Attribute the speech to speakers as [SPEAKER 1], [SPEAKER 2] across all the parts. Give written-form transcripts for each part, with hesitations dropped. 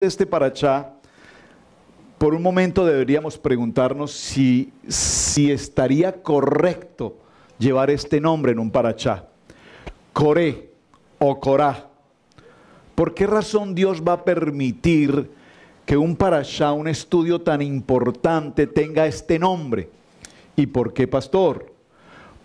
[SPEAKER 1] este parashá, por un momento deberíamos preguntarnos si estaría correcto llevar este nombre en un parashá. Coré o Corá. ¿Por qué razón Dios va a permitir que un parashá, un estudio tan importante, tenga este nombre? ¿Y por qué, pastor?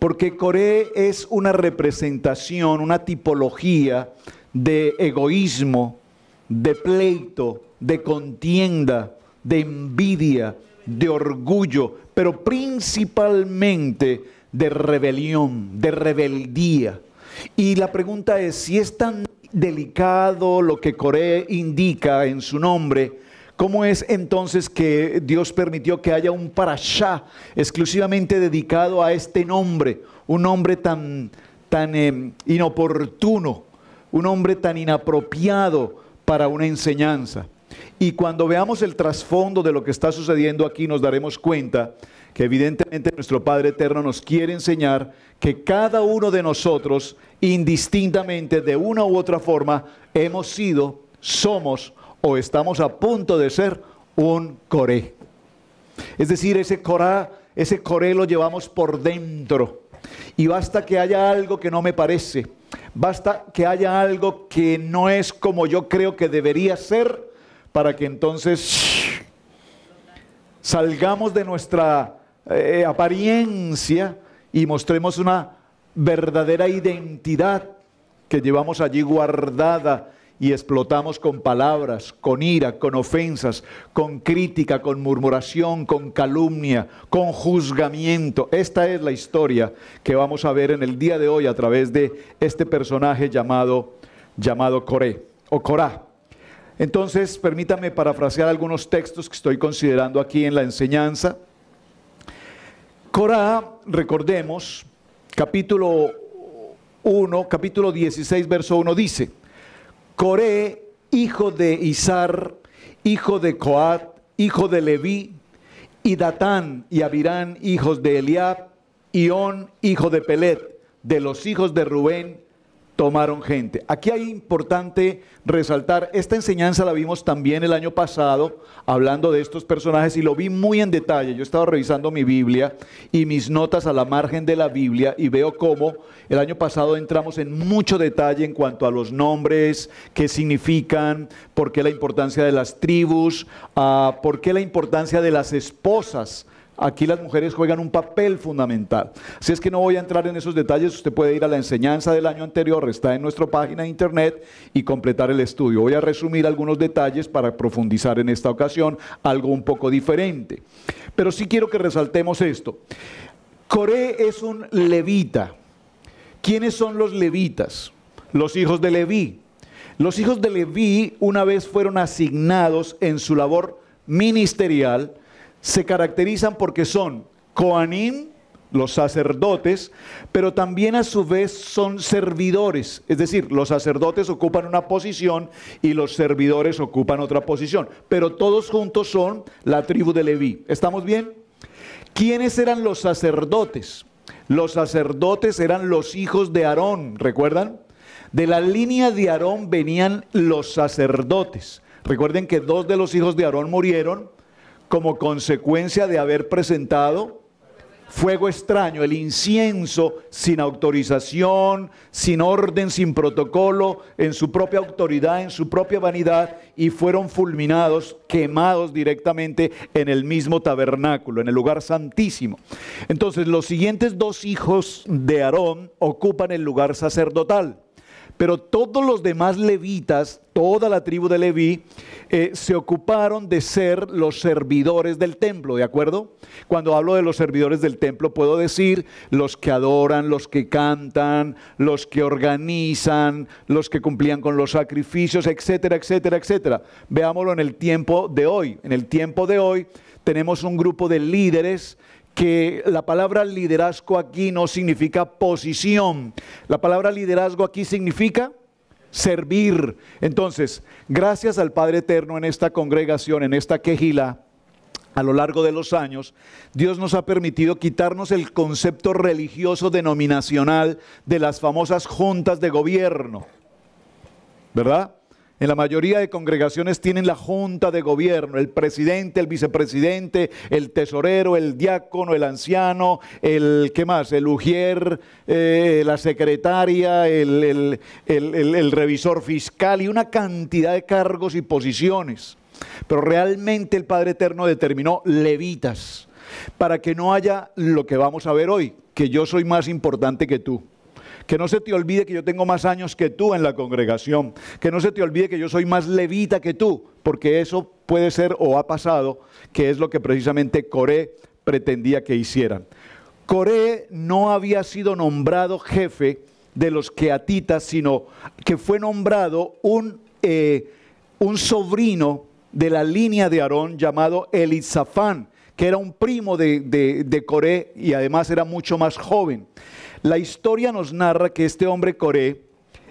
[SPEAKER 1] Porque Coré es una representación, una tipología de egoísmo, de pleito, de contienda, de envidia, de orgullo, pero principalmente de rebelión, de rebeldía. Y la pregunta es, si es tan delicado lo que Coré indica en su nombre, ¿cómo es entonces que Dios permitió que haya un parashá exclusivamente dedicado a este nombre? Un nombre tan inoportuno, un nombre tan inapropiado para una enseñanza. Y cuando veamos el trasfondo de lo que está sucediendo aquí, nos daremos cuenta que evidentemente nuestro Padre Eterno nos quiere enseñar que cada uno de nosotros, indistintamente, de una u otra forma, hemos sido, somos o estamos a punto de ser un Coré. Es decir, ese Coré lo llevamos por dentro. Y basta que haya algo que no me parece, basta que haya algo que no es como yo creo que debería ser, para que entonces salgamos de nuestra apariencia y mostremos una verdadera identidad que llevamos allí guardada y explotamos con palabras, con ira, con ofensas, con crítica, con murmuración, con calumnia, con juzgamiento. Esta es la historia que vamos a ver en el día de hoy a través de este personaje llamado Coré o Corá. Entonces, permítame parafrasear algunos textos que estoy considerando aquí en la enseñanza. Corá, recordemos, capítulo 16, verso 1 dice: Coré, hijo de Izar, hijo de Coat, hijo de Leví, y Datán y Abirán, hijos de Eliab, y On, hijo de Pelet, de los hijos de Rubén, tomaron gente. Aquí hay importante resaltar, esta enseñanza la vimos también el año pasado, hablando de estos personajes, y lo vi muy en detalle. Yo estaba revisando mi Biblia y mis notas a la margen de la Biblia, y veo cómo el año pasado entramos en mucho detalle en cuanto a los nombres, qué significan, por qué la importancia de las tribus, por qué la importancia de las esposas. Aquí las mujeres juegan un papel fundamental. Así es que no voy a entrar en esos detalles. Usted puede ir a la enseñanza del año anterior, está en nuestra página de internet, y completar el estudio. Voy a resumir algunos detalles para profundizar en esta ocasión algo un poco diferente. Pero sí quiero que resaltemos esto. Coré es un levita. ¿Quiénes son los levitas? Los hijos de Leví. Los hijos de Leví, una vez fueron asignados en su labor ministerial, se caracterizan porque son Coanim, los sacerdotes, pero también a su vez son servidores. Es decir, los sacerdotes ocupan una posición y los servidores ocupan otra posición, pero todos juntos son la tribu de Leví. ¿Estamos bien? ¿Quiénes eran los sacerdotes? Los sacerdotes eran los hijos de Aarón, ¿recuerdan? De la línea de Aarón venían los sacerdotes. Recuerden que 2 de los hijos de Aarón murieron como consecuencia de haber presentado fuego extraño, el incienso, sin autorización, sin orden, sin protocolo, en su propia autoridad, en su propia vanidad, y fueron fulminados, quemados directamente en el mismo tabernáculo, en el lugar santísimo. Entonces, los siguientes 2 hijos de Aarón ocupan el lugar sacerdotal. Pero todos los demás levitas, toda la tribu de Leví, se ocuparon de ser los servidores del templo, ¿de acuerdo? Cuando hablo de los servidores del templo, puedo decir los que adoran, los que cantan, los que organizan, los que cumplían con los sacrificios, etcétera, etcétera, etcétera. Veámoslo en el tiempo de hoy. En el tiempo de hoy tenemos un grupo de líderes que la palabra liderazgo aquí no significa posición. La palabra liderazgo aquí significa servir. Entonces, gracias al Padre Eterno, en esta congregación, en esta quejilá, a lo largo de los años, Dios nos ha permitido quitarnos el concepto religioso denominacional de las famosas juntas de gobierno, ¿verdad? En la mayoría de congregaciones tienen la junta de gobierno, el presidente, el vicepresidente, el tesorero, el diácono, el anciano, ¿qué más? El ujier, la secretaria, el revisor fiscal y una cantidad de cargos y posiciones. Pero realmente el Padre Eterno determinó levitas para que no haya lo que vamos a ver hoy, que yo soy más importante que tú. Que no se te olvide que yo tengo más años que tú en la congregación. Que no se te olvide que yo soy más levita que tú, porque eso puede ser o ha pasado, que es lo que precisamente Coré pretendía que hicieran. Coré no había sido nombrado jefe de los queatitas, sino que fue nombrado un sobrino de la línea de Aarón llamado Elisafán, que era un primo de Coré y además era mucho más joven. La historia nos narra que este hombre Coré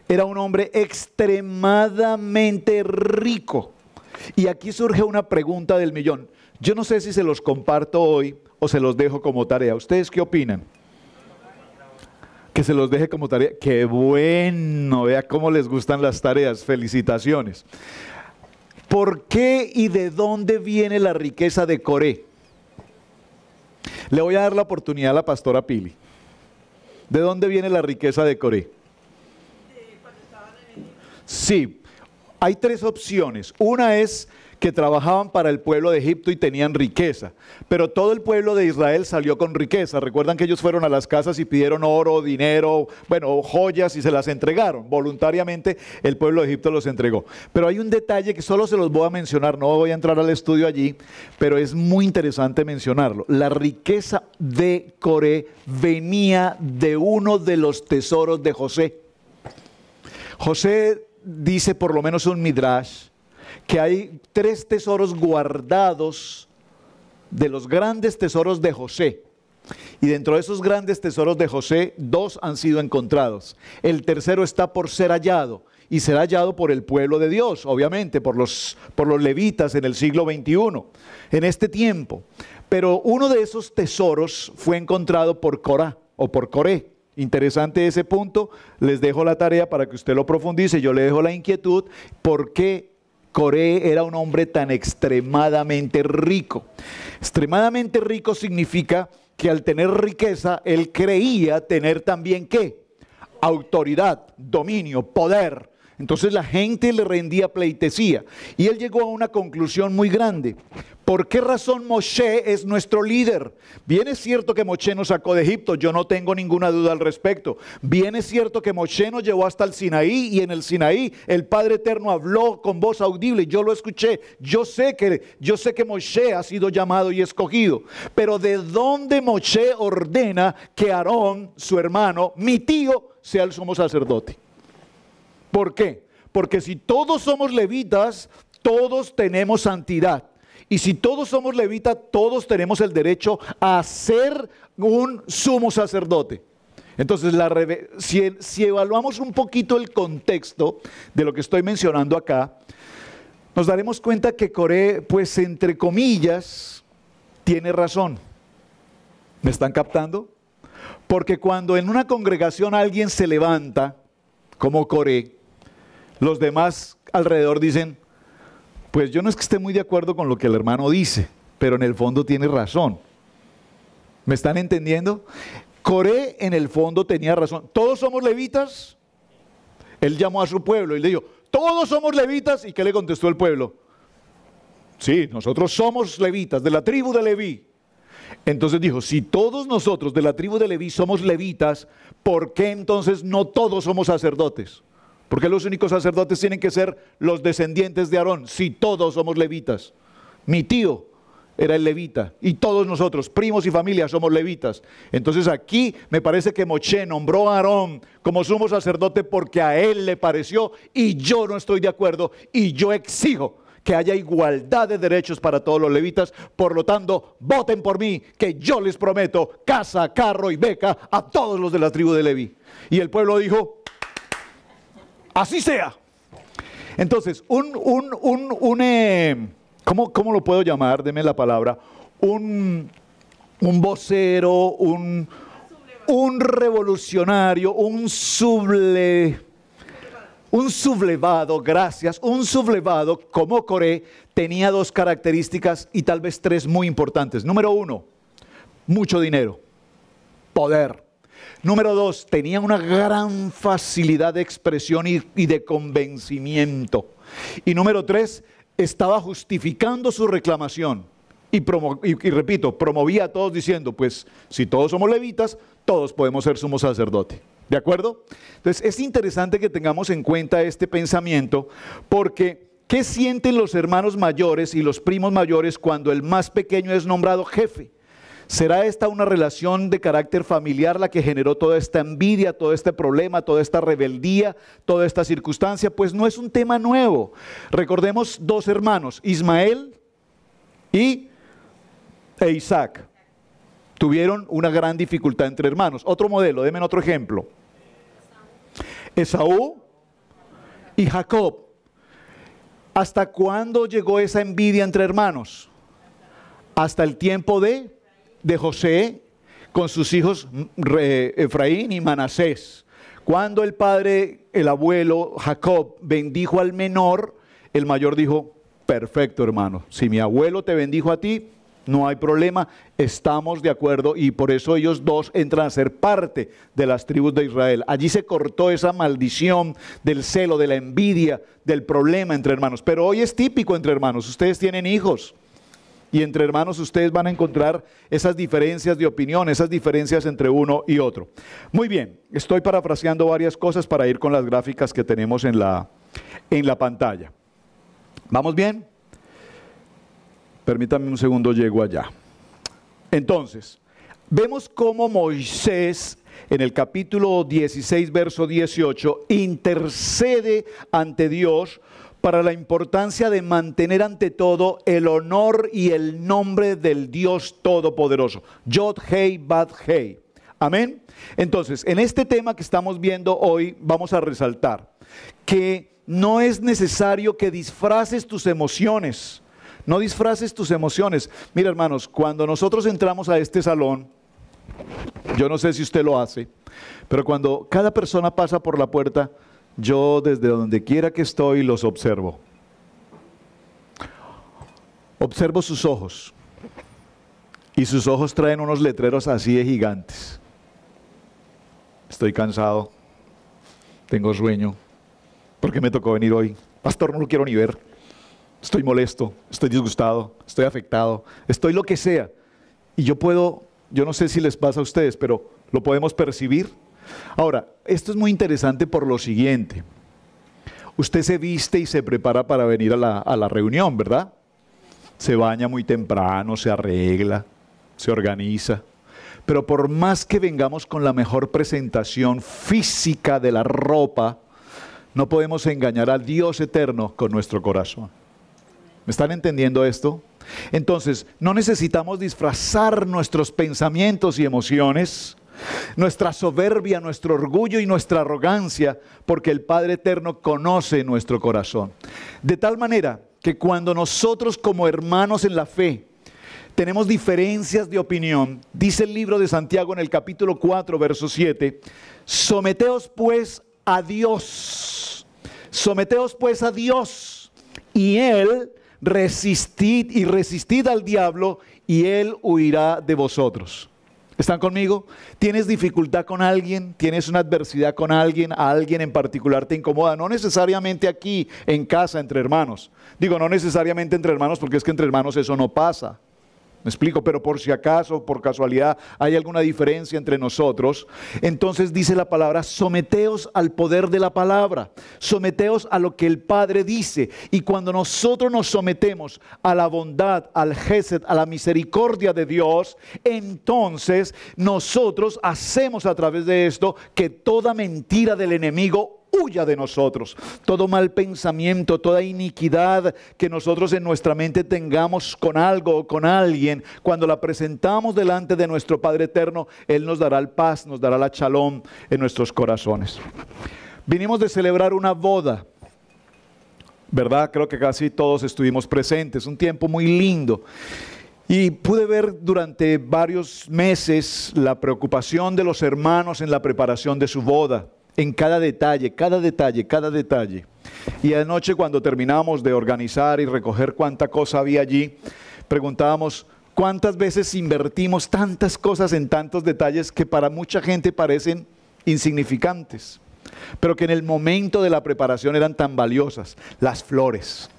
[SPEAKER 1] era un hombre extremadamente rico. Y aquí surge una pregunta del millón. Yo no sé si se los comparto hoy o se los dejo como tarea. ¿Ustedes qué opinan? Que se los deje como tarea. ¡Qué bueno! Vea cómo les gustan las tareas. Felicitaciones. ¿Por qué y de dónde viene la riqueza de Coré? Le voy a dar la oportunidad a la pastora Pili. ¿De dónde viene la riqueza de Coré? Sí, hay tres opciones. Una es que trabajaban para el pueblo de Egipto y tenían riqueza, pero todo el pueblo de Israel salió con riqueza. Recuerdan que ellos fueron a las casas y pidieron oro, dinero, bueno, joyas y se las entregaron. Voluntariamente el pueblo de Egipto los entregó. Pero hay un detalle que solo se los voy a mencionar, no voy a entrar al estudio allí, pero es muy interesante mencionarlo. La riqueza de Coré venía de uno de los tesoros de José. José dice, por lo menos un midrash, que hay 3 tesoros guardados de los grandes tesoros de José. Y dentro de esos grandes tesoros de José, 2 han sido encontrados. El tercero está por ser hallado, y será hallado por el pueblo de Dios, obviamente, por los levitas en el siglo XXI, en este tiempo. Pero uno de esos tesoros fue encontrado por Corá, o por Coré. Interesante ese punto, les dejo la tarea para que usted lo profundice, yo le dejo la inquietud, ¿por qué Coré era un hombre tan extremadamente rico? Extremadamente rico significa que al tener riqueza, él creía tener también ¿qué? Autoridad, dominio, poder. Entonces la gente le rendía pleitesía. Y él llegó a una conclusión muy grande. ¿Por qué razón Moshe es nuestro líder? Bien es cierto que Moshe nos sacó de Egipto, yo no tengo ninguna duda al respecto. Bien es cierto que Moshe nos llevó hasta el Sinaí y en el Sinaí el Padre Eterno habló con voz audible, yo lo escuché. Yo sé que Moshe ha sido llamado y escogido. Pero ¿de dónde Moshe ordena que Aarón, su hermano, mi tío, sea el sumo sacerdote? ¿Por qué? Porque si todos somos levitas, todos tenemos santidad. Y si todos somos levitas, todos tenemos el derecho a ser un sumo sacerdote. Entonces, si evaluamos un poquito el contexto de lo que estoy mencionando acá, nos daremos cuenta que Coré, pues entre comillas, tiene razón. ¿Me están captando? Porque cuando en una congregación alguien se levanta, como Coré, los demás alrededor dicen, pues yo no es que esté muy de acuerdo con lo que el hermano dice, pero en el fondo tiene razón. ¿Me están entendiendo? Coré en el fondo tenía razón. ¿Todos somos levitas? Él llamó a su pueblo y le dijo, ¿todos somos levitas? ¿Y qué le contestó el pueblo? Sí, nosotros somos levitas, de la tribu de Leví. Entonces dijo, si todos nosotros de la tribu de Leví somos levitas, ¿por qué entonces no todos somos sacerdotes? Porque los únicos sacerdotes tienen que ser los descendientes de Aarón, si todos somos levitas. Mi tío era el levita y todos nosotros, primos y familia, somos levitas. Entonces aquí me parece que Moshe nombró a Aarón como sumo sacerdote porque a él le pareció y yo no estoy de acuerdo y yo exijo que haya igualdad de derechos para todos los levitas. Por lo tanto, voten por mí, que yo les prometo casa, carro y beca a todos los de la tribu de Leví. Y el pueblo dijo, así sea. Entonces, ¿cómo lo puedo llamar? Deme la palabra. Un vocero, un revolucionario, un Un sublevado, gracias, un sublevado como Coré tenía dos características y tal vez tres muy importantes. Número uno, mucho dinero, poder. Número dos, tenía una gran facilidad de expresión y de convencimiento. Y número tres, estaba justificando su reclamación. Y repito, promovía a todos diciendo, pues si todos somos levitas, todos podemos ser sumo sacerdote. ¿De acuerdo? Entonces es interesante que tengamos en cuenta este pensamiento, porque ¿qué sienten los hermanos mayores y los primos mayores cuando el más pequeño es nombrado jefe? ¿Será esta una relación de carácter familiar la que generó toda esta envidia, todo este problema, toda esta rebeldía, toda esta circunstancia? Pues no es un tema nuevo. Recordemos dos hermanos, Ismael e Isaac. Tuvieron una gran dificultad entre hermanos. Otro modelo, denme otro ejemplo. Esaú y Jacob. ¿Hasta cuándo llegó esa envidia entre hermanos? Hasta el tiempo de José con sus hijos Efraín y Manasés. Cuando el padre, el abuelo Jacob bendijo al menor, el mayor dijo, perfecto hermano, si mi abuelo te bendijo a ti, no hay problema, estamos de acuerdo, y por eso ellos dos entran a ser parte de las tribus de Israel. Allí se cortó esa maldición del celo, de la envidia, del problema entre hermanos. Pero hoy es típico entre hermanos, ustedes tienen hijos y entre hermanos ustedes van a encontrar esas diferencias de opinión, esas diferencias entre uno y otro. Muy bien, estoy parafraseando varias cosas para ir con las gráficas que tenemos en la pantalla. ¿Vamos bien? Permítame un segundo, llego allá. Entonces, vemos cómo Moisés en el capítulo 16, verso 18, intercede ante Dios para la importancia de mantener ante todo el honor y el nombre del Dios Todopoderoso. Yod Hei Bad Hei. Amén. Entonces, en este tema que estamos viendo hoy, vamos a resaltar que no es necesario que disfraces tus emociones. No disfraces tus emociones. Mira, hermanos, cuando nosotros entramos a este salón, yo no sé si usted lo hace, pero cuando cada persona pasa por la puerta, yo desde donde quiera que estoy los observo. Observo sus ojos. Y sus ojos traen unos letreros así de gigantes. Estoy cansado. Tengo sueño. ¿Por qué me tocó venir hoy? Pastor, no lo quiero ni ver. Estoy molesto, estoy disgustado, estoy afectado, estoy lo que sea. Y yo no sé si les pasa a ustedes, pero lo podemos percibir. Ahora, esto es muy interesante por lo siguiente. Usted se viste y se prepara para venir a la reunión, ¿verdad? Se baña muy temprano, se arregla, se organiza. Pero por más que vengamos con la mejor presentación física de la ropa, no podemos engañar al Dios eterno con nuestro corazón. ¿Me están entendiendo esto? Entonces, no necesitamos disfrazar nuestros pensamientos y emociones, nuestra soberbia, nuestro orgullo y nuestra arrogancia, porque el Padre Eterno conoce nuestro corazón. De tal manera que cuando nosotros como hermanos en la fe tenemos diferencias de opinión, dice el libro de Santiago en el capítulo 4, verso 7, someteos pues a Dios, y Él resistid al diablo y él huirá de vosotros. ¿Están conmigo? ¿Tienes dificultad con alguien? ¿Tienes una adversidad con alguien? ¿A alguien en particular te incomoda? No necesariamente aquí en casa entre hermanos. Digo, no necesariamente entre hermanos porque es que entre hermanos eso no pasa. ¿Me explico? Pero por si acaso, por casualidad, hay alguna diferencia entre nosotros. Entonces dice la palabra, someteos al poder de la palabra. Someteos a lo que el Padre dice. Y cuando nosotros nos sometemos a la bondad, al gesed, a la misericordia de Dios, entonces nosotros hacemos a través de esto que toda mentira del enemigo huya de nosotros. Todo mal pensamiento, toda iniquidad que nosotros en nuestra mente tengamos con algo o con alguien, cuando la presentamos delante de nuestro Padre Eterno, Él nos dará el paz, nos dará la shalom en nuestros corazones. Vinimos de celebrar una boda, ¿verdad? Creo que casi todos estuvimos presentes, un tiempo muy lindo. Y pude ver durante varios meses la preocupación de los hermanos en la preparación de su boda. en cada detalle, cada detalle, cada detalle. Y anoche cuando terminábamos de organizar y recoger cuánta cosa había allí, preguntábamos cuántas veces invertimos tantas cosas en tantos detalles que para mucha gente parecen insignificantes, pero que en el momento de la preparación eran tan valiosas. Las flores.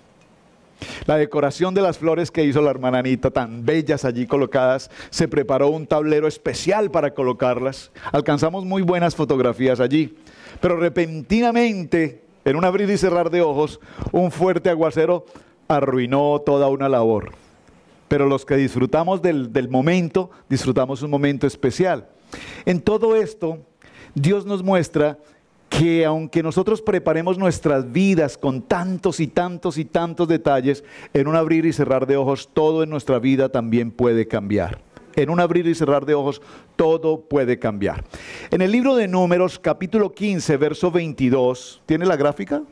[SPEAKER 1] La decoración de las flores que hizo la hermana Anita, tan bellas allí colocadas, se preparó un tablero especial para colocarlas. Alcanzamos muy buenas fotografías allí, pero repentinamente, en un abrir y cerrar de ojos, un fuerte aguacero arruinó toda una labor. Pero los que disfrutamos del momento, disfrutamos un momento especial. En todo esto, Dios nos muestra que aunque nosotros preparemos nuestras vidas con tantos y tantos y tantos detalles, en un abrir y cerrar de ojos, todo en nuestra vida también puede cambiar. En un abrir y cerrar de ojos, todo puede cambiar. En el libro de Números, capítulo 15, verso 22, ¿tiene la gráfica?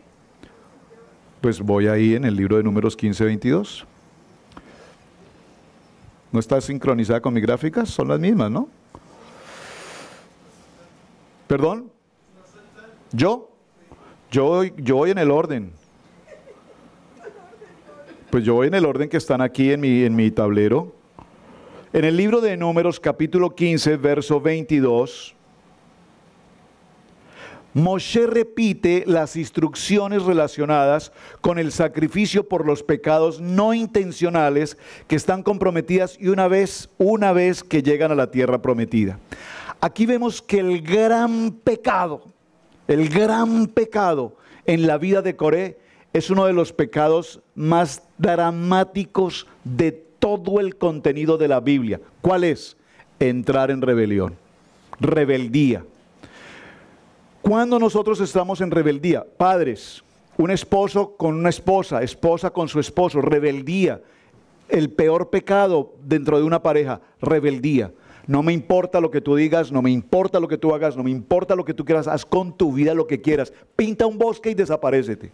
[SPEAKER 1] Pues voy ahí en el libro de Números 15, 22. ¿No está sincronizada con mi gráfica? Son las mismas, ¿no? ¿Perdón? ¿Yo voy en el orden. Pues yo voy en el orden que están aquí en mi tablero. En el libro de Números, capítulo 15, verso 22, Moshe repite las instrucciones relacionadas con el sacrificio por los pecados no intencionales que están comprometidas y una vez que llegan a la tierra prometida. Aquí vemos que el gran pecado en la vida de Coré es uno de los pecados más dramáticos de todo el contenido de la Biblia. ¿Cuál es? Entrar en rebelión, rebeldía. Cuando nosotros estamos en rebeldía, padres, un esposo con una esposa, esposa con su esposo, rebeldía, el peor pecado dentro de una pareja, rebeldía. No me importa lo que tú digas, no me importa lo que tú hagas, no me importa lo que tú quieras, haz con tu vida lo que quieras. Pinta un bosque y desaparécete.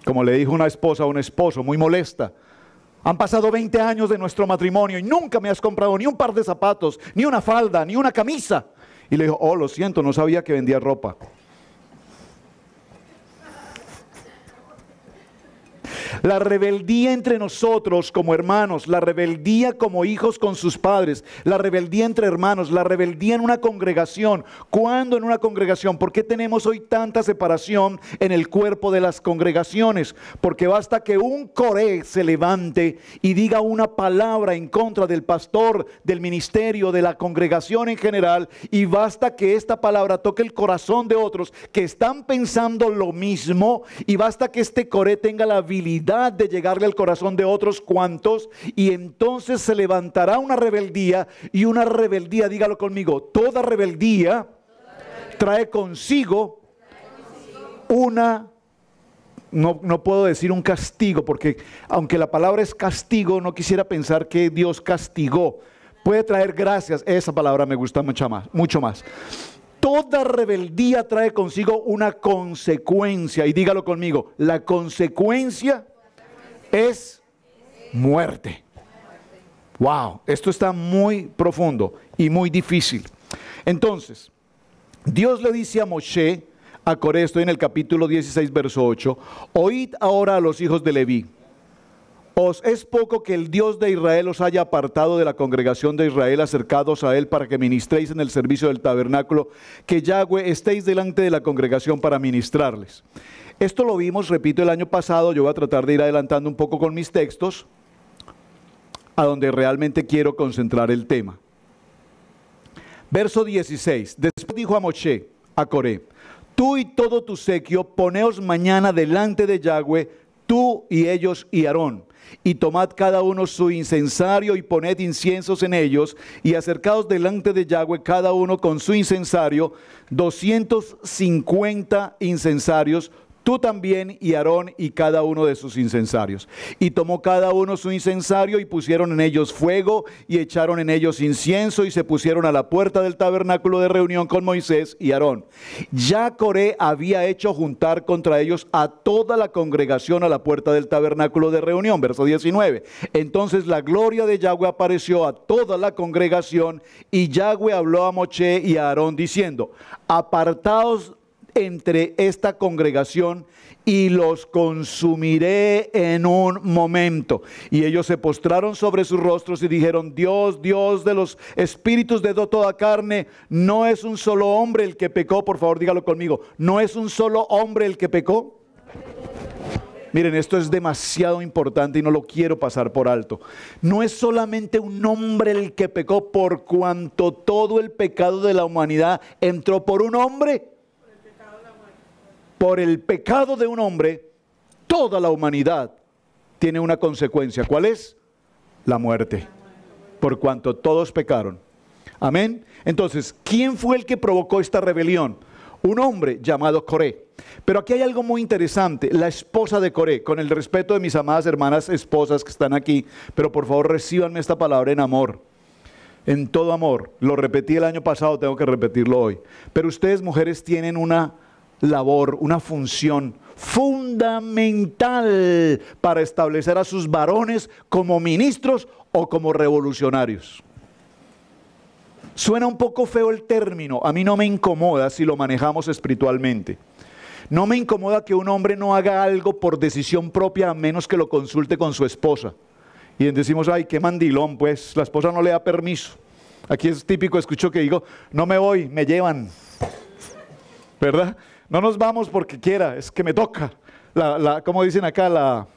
[SPEAKER 1] Como le dijo una esposa a un esposo, muy molesta. Han pasado 20 años de nuestro matrimonio y nunca me has comprado ni un par de zapatos, ni una falda, ni una camisa. Y le dijo, oh, lo siento, no sabía que vendía ropa. La rebeldía entre nosotros como hermanos, la rebeldía como hijos con sus padres, la rebeldía entre hermanos, la rebeldía en una congregación. ¿Cuándo en una congregación? ¿Por qué tenemos hoy tanta separación en el cuerpo de las congregaciones? Porque basta que un Coré se levante y diga una palabra en contra del pastor, del ministerio, de la congregación en general, y basta que esta palabra toque el corazón de otros que están pensando lo mismo, y basta que este Coré tenga la habilidad de llegarle al corazón de otros cuantos, y entonces se levantará una rebeldía, y una rebeldía, dígalo conmigo, toda rebeldía trae consigo no puedo decir un castigo, porque aunque la palabra es castigo, no quisiera pensar que Dios castigó. Puede traer gracias, esa palabra me gusta mucho más. Toda rebeldía trae consigo una consecuencia, y dígalo conmigo, la consecuencia es muerte. Wow, esto está muy profundo y muy difícil. Entonces, Dios le dice a Moshe, a Coré, estoy en el capítulo 16, verso 8, oíd ahora a los hijos de Leví. ¿Os es poco que el Dios de Israel os haya apartado de la congregación de Israel, acercados a él para que ministréis en el servicio del tabernáculo, que Yahweh estéis delante de la congregación para ministrarles? Esto lo vimos, repito, el año pasado. Yo voy a tratar de ir adelantando un poco con mis textos a donde realmente quiero concentrar el tema. Verso 16, después dijo a Moshe, a Coré, tú y todo tu séquio, poneos mañana delante de Yahweh, tú y ellos y Aarón, y tomad cada uno su incensario y poned inciensos en ellos, y acercaos delante de Yahweh cada uno con su incensario, 250 incensarios, tú también y Aarón y cada uno de sus incensarios. Y tomó cada uno su incensario y pusieron en ellos fuego y echaron en ellos incienso y se pusieron a la puerta del tabernáculo de reunión con Moisés y Aarón. Ya Coré había hecho juntar contra ellos a toda la congregación a la puerta del tabernáculo de reunión. Verso 19. Entonces la gloria de Yahweh apareció a toda la congregación y Yahweh habló a Moshe y a Aarón diciendo: apartaos entre esta congregación y los consumiré en un momento. Y ellos se postraron sobre sus rostros y dijeron: Dios, Dios de los espíritus de toda carne, no es un solo hombre el que pecó. Por favor, dígalo conmigo: no es un solo hombre el que pecó. Miren, esto es demasiado importante y no lo quiero pasar por alto. No es solamente un hombre el que pecó, por cuanto todo el pecado de la humanidad entró por un hombre. Por el pecado de un hombre, toda la humanidad tiene una consecuencia. ¿Cuál es? La muerte. Por cuanto todos pecaron. Amén. Entonces, ¿quién fue el que provocó esta rebelión? Un hombre llamado Coré. Pero aquí hay algo muy interesante. La esposa de Coré, con el respeto de mis amadas hermanas esposas que están aquí, pero por favor recíbanme esta palabra en amor. En todo amor. Lo repetí el año pasado, tengo que repetirlo hoy. Pero ustedes, mujeres, tienen una labor, una función fundamental para establecer a sus varones como ministros o como revolucionarios. Suena un poco feo el término, a mí no me incomoda si lo manejamos espiritualmente. No me incomoda que un hombre no haga algo por decisión propia a menos que lo consulte con su esposa. Y decimos: ay, qué mandilón, pues la esposa no le da permiso. Aquí es típico, escucho que digo: no me voy, me llevan, ¿verdad? No nos vamos porque quiera, es que me toca. Como dicen acá, la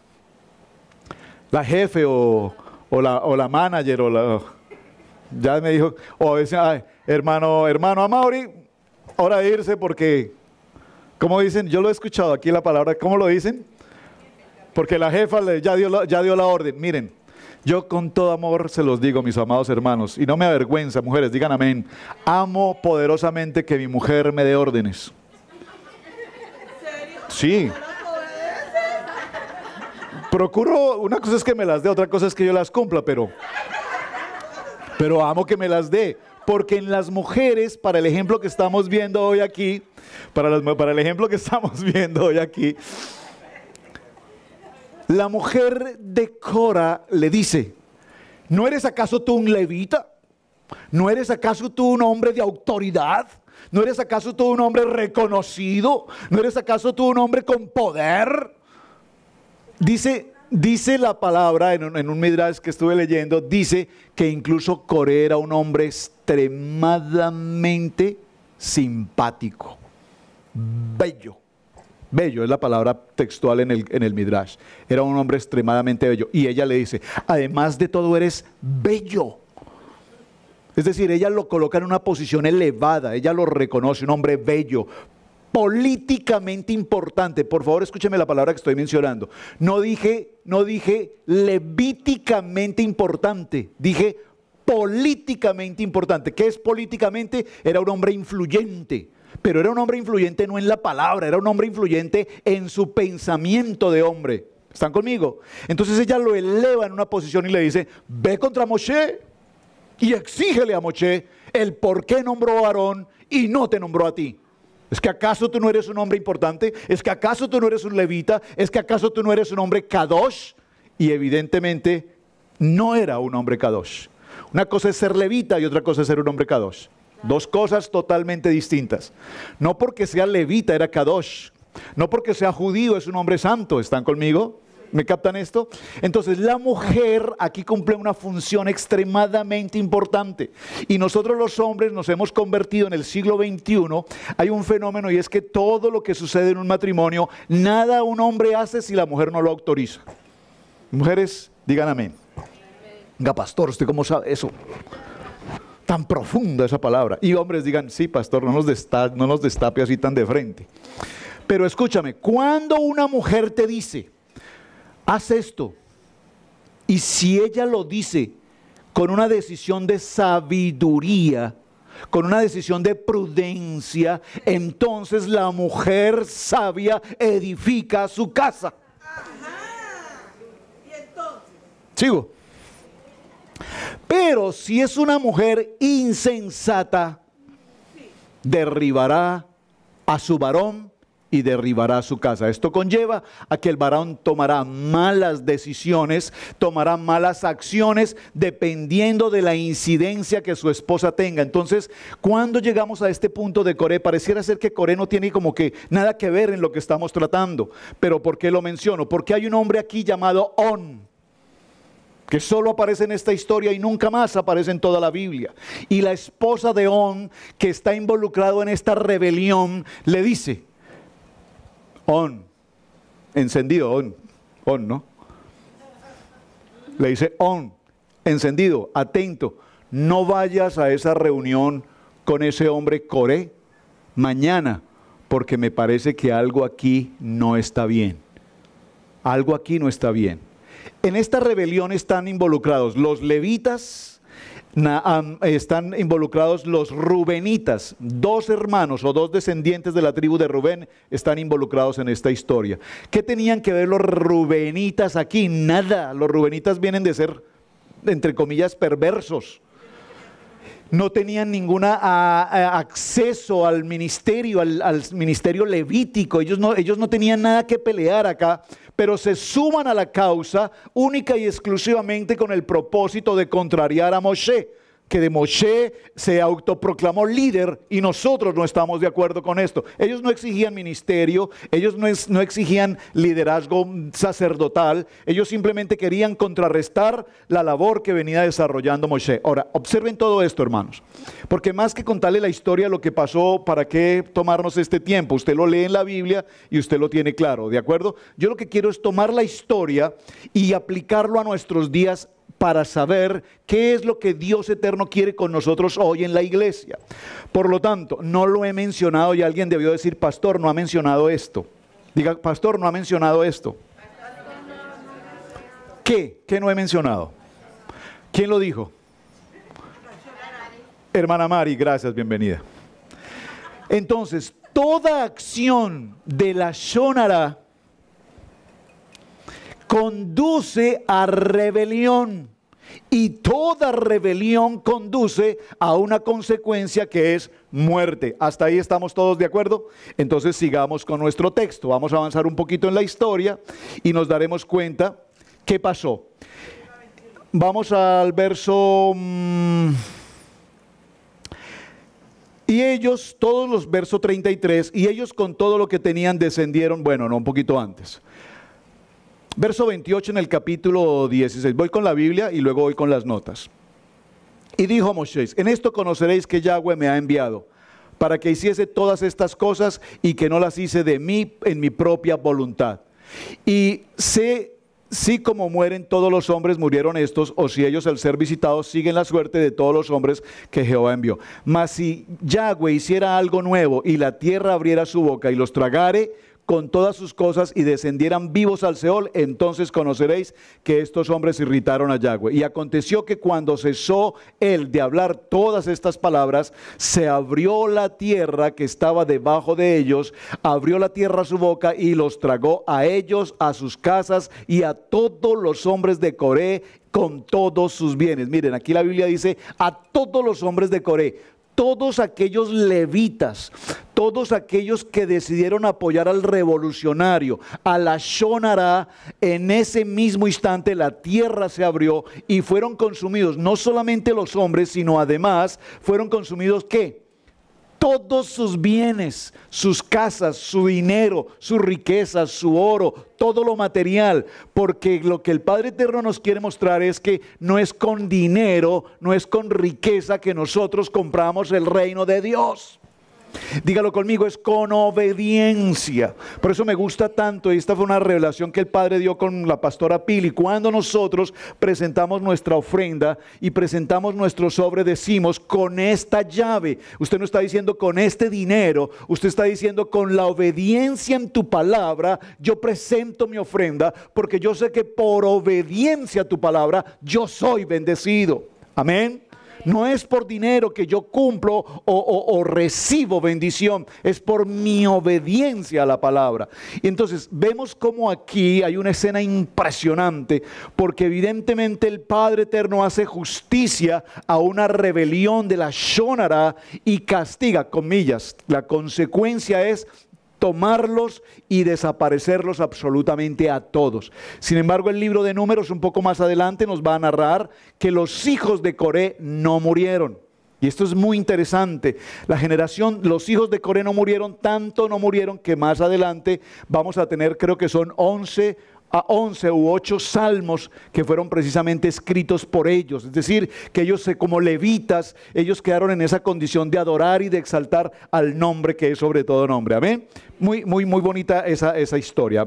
[SPEAKER 1] jefe o la manager ya me dijo, o dicen: ay, hermano Amaury, hora de irse porque, ¿cómo dicen? Yo lo he escuchado aquí la palabra, ¿cómo lo dicen? Porque la jefa ya dio la orden. Miren, yo con todo amor se los digo, mis amados hermanos, y no me avergüenza, mujeres, digan amén. Amo poderosamente que mi mujer me dé órdenes. Sí. Procuro, una cosa es que me las dé, otra cosa es que yo las cumpla, pero amo que me las dé, porque en las mujeres, para el ejemplo que estamos viendo hoy aquí, para el ejemplo que estamos viendo hoy aquí, la mujer de Cora le dice: ¿no eres acaso tú un levita? ¿No eres acaso tú un hombre de autoridad? ¿No eres acaso tú un hombre reconocido? ¿No eres acaso tú un hombre con poder? Dice la palabra en un midrash que estuve leyendo, dice que incluso Coré era un hombre extremadamente simpático, bello. Bello es la palabra textual en el midrash. Era un hombre extremadamente bello. Y ella le dice: además de todo eres bello. Es decir, ella lo coloca en una posición elevada, ella lo reconoce, un hombre bello, políticamente importante. Por favor, escúcheme la palabra que estoy mencionando. No dije levíticamente importante, dije políticamente importante. ¿Qué es políticamente? Era un hombre influyente, pero era un hombre influyente no en la palabra, era un hombre influyente en su pensamiento de hombre. ¿Están conmigo? Entonces ella lo eleva en una posición y le dice: ve contra Moshe y exígele a Moshe el por qué nombró a Aarón y no te nombró a ti. ¿Es que acaso tú no eres un hombre importante? ¿Es que acaso tú no eres un levita? ¿Es que acaso tú no eres un hombre kadosh? Y evidentemente no era un hombre kadosh. Una cosa es ser levita y otra cosa es ser un hombre kadosh. Dos cosas totalmente distintas. No porque sea levita era kadosh. No porque sea judío es un hombre santo. ¿Están conmigo? ¿Me captan esto? Entonces la mujer aquí cumple una función extremadamente importante. Y nosotros los hombres nos hemos convertido en el siglo XXI. Hay un fenómeno y es que todo lo que sucede en un matrimonio, nada un hombre hace si la mujer no lo autoriza. Mujeres, digan amén. Venga, pastor, ¿usted cómo sabe eso? Tan profunda esa palabra. Y hombres digan: sí, pastor, no nos destape así tan de frente. Pero escúchame, cuando una mujer te dice: haz esto, y si ella lo dice con una decisión de sabiduría, con una decisión de prudencia, entonces la mujer sabia edifica su casa. Sigo. Pero si es una mujer insensata, derribará a su varón y derribará su casa. Esto conlleva a que el varón tomará malas decisiones, tomará malas acciones dependiendo de la incidencia que su esposa tenga. Entonces, cuando llegamos a este punto de Coré, pareciera ser que Coré no tiene como que nada que ver en lo que estamos tratando. Pero ¿por qué lo menciono? Porque hay un hombre aquí llamado On, que solo aparece en esta historia y nunca más aparece en toda la Biblia. Y la esposa de On, que está involucrado en esta rebelión, le dice: On, encendido, on, ¿no? Le dice: On, encendido, atento, no vayas a esa reunión con ese hombre Coré mañana, porque me parece que algo aquí no está bien. Algo aquí no está bien. En esta rebelión están involucrados los levitas, están involucrados los rubenitas, 2 hermanos o 2 descendientes de la tribu de Rubén están involucrados en esta historia. ¿Qué tenían que ver los rubenitas aquí? Nada. Los rubenitas vienen de ser, entre comillas, perversos. No tenían ningún acceso al ministerio, al ministerio levítico. Ellos no tenían nada que pelear acá, pero se suman a la causa única y exclusivamente con el propósito de contrariar a Moshe, que de Moshe se autoproclamó líder y nosotros no estamos de acuerdo con esto. Ellos no exigían ministerio, ellos no exigían liderazgo sacerdotal, ellos simplemente querían contrarrestar la labor que venía desarrollando Moshe. Ahora, observen todo esto, hermanos, porque más que contarle la historia, lo que pasó, ¿para qué tomarnos este tiempo? Usted lo lee en la Biblia y usted lo tiene claro, ¿de acuerdo? Yo lo que quiero es tomar la historia y aplicarlo a nuestros días para saber qué es lo que Dios eterno quiere con nosotros hoy en la iglesia. Por lo tanto, no lo he mencionado y alguien debió decir: pastor, no ha mencionado esto. Diga: pastor, no ha mencionado esto. ¿Qué? ¿Qué no he mencionado? ¿Quién lo dijo? Hermana Mari, gracias, bienvenida. Entonces, toda acción de la Shonara conduce a rebelión, y toda rebelión conduce a una consecuencia que es muerte. ¿Hasta ahí estamos todos de acuerdo? Entonces sigamos con nuestro texto. Vamos a avanzar un poquito en la historia y nos daremos cuenta qué pasó. Vamos al verso... Y ellos, todos los versos 33, y ellos con todo lo que tenían descendieron, bueno, no, un poquito antes. Verso 28 en el capítulo 16. Voy con la Biblia y luego voy con las notas. Y dijo Moisés: en esto conoceréis que Yahweh me ha enviado para que hiciese todas estas cosas y que no las hice de mí en mi propia voluntad. Y sé si como mueren todos los hombres murieron estos, o si ellos al ser visitados siguen la suerte de todos los hombres que Jehová envió. Mas si Yahweh hiciera algo nuevo y la tierra abriera su boca y los tragare con todas sus cosas y descendieran vivos al Seol, entonces conoceréis que estos hombres irritaron a Yahweh. Y aconteció que cuando cesó él de hablar todas estas palabras, se abrió la tierra que estaba debajo de ellos, abrió la tierra su boca y los tragó a ellos, a sus casas y a todos los hombres de Coré con todos sus bienes. Miren, aquí la Biblia dice: a todos los hombres de Coré. Todos aquellos levitas, todos aquellos que decidieron apoyar al revolucionario, a la Shonara, en ese mismo instante la tierra se abrió y fueron consumidos no solamente los hombres, sino además fueron consumidos ¿qué? Todos sus bienes, sus casas, su dinero, sus riquezas, su oro, todo lo material, porque lo que el Padre Eterno nos quiere mostrar es que no es con dinero, no es con riqueza que nosotros compramos el reino de Dios. Dígalo conmigo, es con obediencia. Por eso me gusta tanto, y esta fue una revelación que el Padre dio con la pastora Pili. Cuando nosotros presentamos nuestra ofrenda y presentamos nuestro sobre, decimos: con esta llave. Usted no está diciendo con este dinero, usted está diciendo: con la obediencia en tu palabra, yo presento mi ofrenda, porque yo sé que por obediencia a tu palabra, yo soy bendecido. Amén. No es por dinero que yo cumplo o recibo bendición, es por mi obediencia a la palabra. Y entonces vemos cómo aquí hay una escena impresionante, porque evidentemente el Padre Eterno hace justicia a una rebelión de la Shonara y castiga, comillas. La consecuencia es tomarlos y desaparecerlos absolutamente a todos. Sin embargo, el libro de Números un poco más adelante nos va a narrar que los hijos de Coré no murieron. Y esto es muy interesante. Los hijos de Coré no murieron, tanto no murieron que más adelante vamos a tener, creo que son 11 u 8 salmos que fueron precisamente escritos por ellos. Es decir, que ellos como levitas, ellos quedaron en esa condición de adorar y de exaltar al nombre que es sobre todo nombre. Amén. Muy bonita esa historia.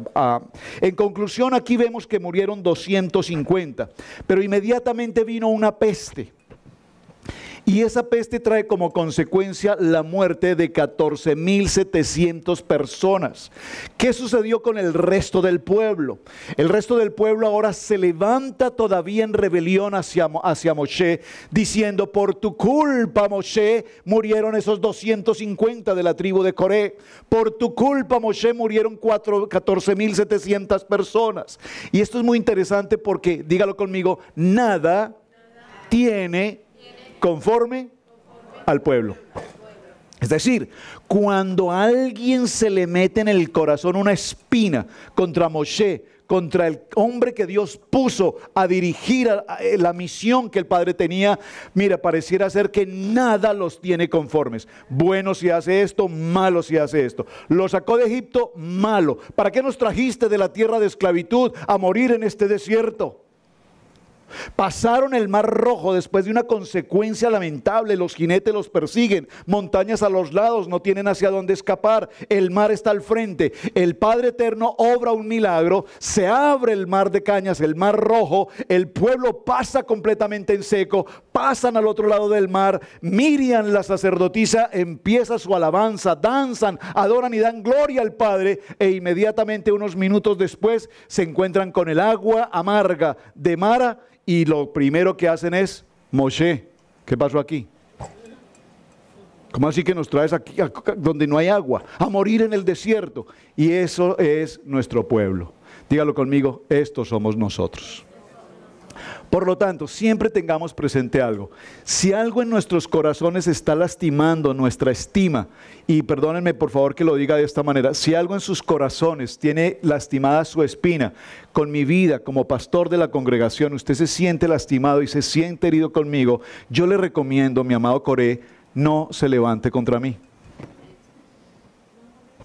[SPEAKER 1] En conclusión, aquí vemos que murieron 250, pero inmediatamente vino una peste. Y esa peste trae como consecuencia la muerte de 14,700 personas. ¿Qué sucedió con el resto del pueblo? El resto del pueblo ahora se levanta todavía en rebelión hacia Moshe, diciendo: por tu culpa, Moshe, murieron esos 250 de la tribu de Coré. Por tu culpa, Moshe, murieron 14,700 personas. Y esto es muy interesante porque, dígalo conmigo, nada tiene conforme al pueblo. Es decir, cuando a alguien se le mete en el corazón una espina contra Moshe, contra el hombre que Dios puso a dirigir la misión que el Padre tenía, mira, pareciera ser que nada los tiene conformes. Bueno si hace esto, malo si hace esto. Lo sacó de Egipto, malo. ¿Para qué nos trajiste de la tierra de esclavitud a morir en este desierto? Pasaron el Mar Rojo después de una consecuencia lamentable. Los jinetes los persiguen, montañas a los lados, no tienen hacia dónde escapar, el mar está al frente. El Padre Eterno obra un milagro, se abre el mar de cañas, el Mar Rojo, el pueblo pasa completamente en seco, pasan al otro lado del mar. Miriam, la sacerdotisa, empieza su alabanza, danzan, adoran y dan gloria al Padre, e inmediatamente unos minutos después se encuentran con el agua amarga de Mara. Y lo primero que hacen es: Moshe, ¿qué pasó aquí? ¿Cómo así que nos traes aquí donde no hay agua? A morir en el desierto. Y eso es nuestro pueblo. Dígalo conmigo, estos somos nosotros. Por lo tanto, siempre tengamos presente algo. Si algo en nuestros corazones está lastimando nuestra estima, y perdónenme por favor que lo diga de esta manera, si algo en sus corazones tiene lastimada su espina con mi vida como pastor de la congregación, usted se siente lastimado y se siente herido conmigo, yo le recomiendo, mi amado Coré, no se levante contra mí.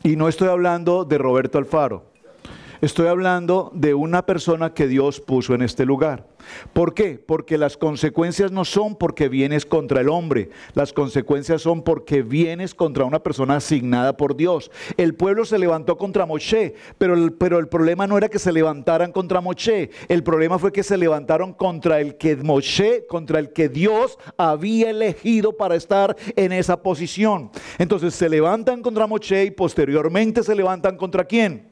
[SPEAKER 1] Y no estoy hablando de Roberto Alfaro. Estoy hablando de una persona que Dios puso en este lugar. ¿Por qué? Porque las consecuencias no son porque vienes contra el hombre. Las consecuencias son porque vienes contra una persona asignada por Dios. El pueblo se levantó contra Moshe, pero el problema no era que se levantaran contra Moshe. El problema fue que se levantaron contra el que Dios había elegido para estar en esa posición. Entonces se levantan contra Moshe y posteriormente se levantan ¿contra quién?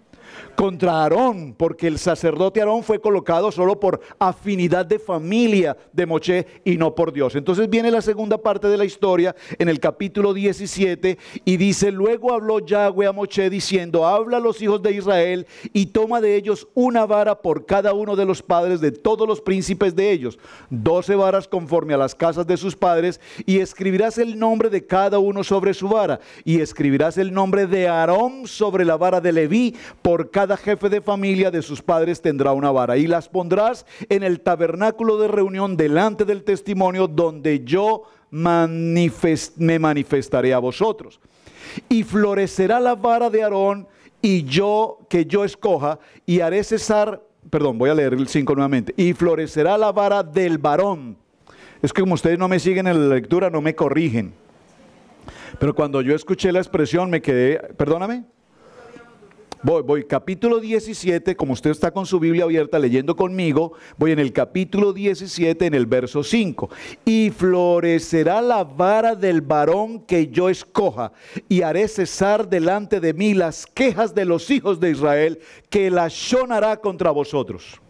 [SPEAKER 1] Contra Aarón, porque el sacerdote Aarón fue colocado solo por afinidad de familia de Moshe y no por Dios. Entonces viene la segunda parte de la historia en el capítulo 17 y dice: luego habló Yahweh a Moshe diciendo: habla a los hijos de Israel y toma de ellos una vara por cada uno de los padres de todos los príncipes de ellos, 12 varas conforme a las casas de sus padres, y escribirás el nombre de cada uno sobre su vara, y escribirás el nombre de Aarón sobre la vara de Leví. Por cada jefe de familia de sus padres tendrá una vara, y las pondrás en el tabernáculo de reunión delante del testimonio, donde yo me manifestaré a vosotros. Y florecerá la vara de Aarón que yo escoja, y haré cesar, voy a leer el 5 nuevamente. Y florecerá la vara del varón. Es que como ustedes no me siguen en la lectura, no me corrigen. Pero cuando yo escuché la expresión me quedé, perdóname. Voy, capítulo 17, como usted está con su Biblia abierta leyendo conmigo, voy en el capítulo 17, en el verso 5. Y florecerá la vara del varón que yo escoja, y haré cesar delante de mí las quejas de los hijos de Israel, que la shonará contra vosotros.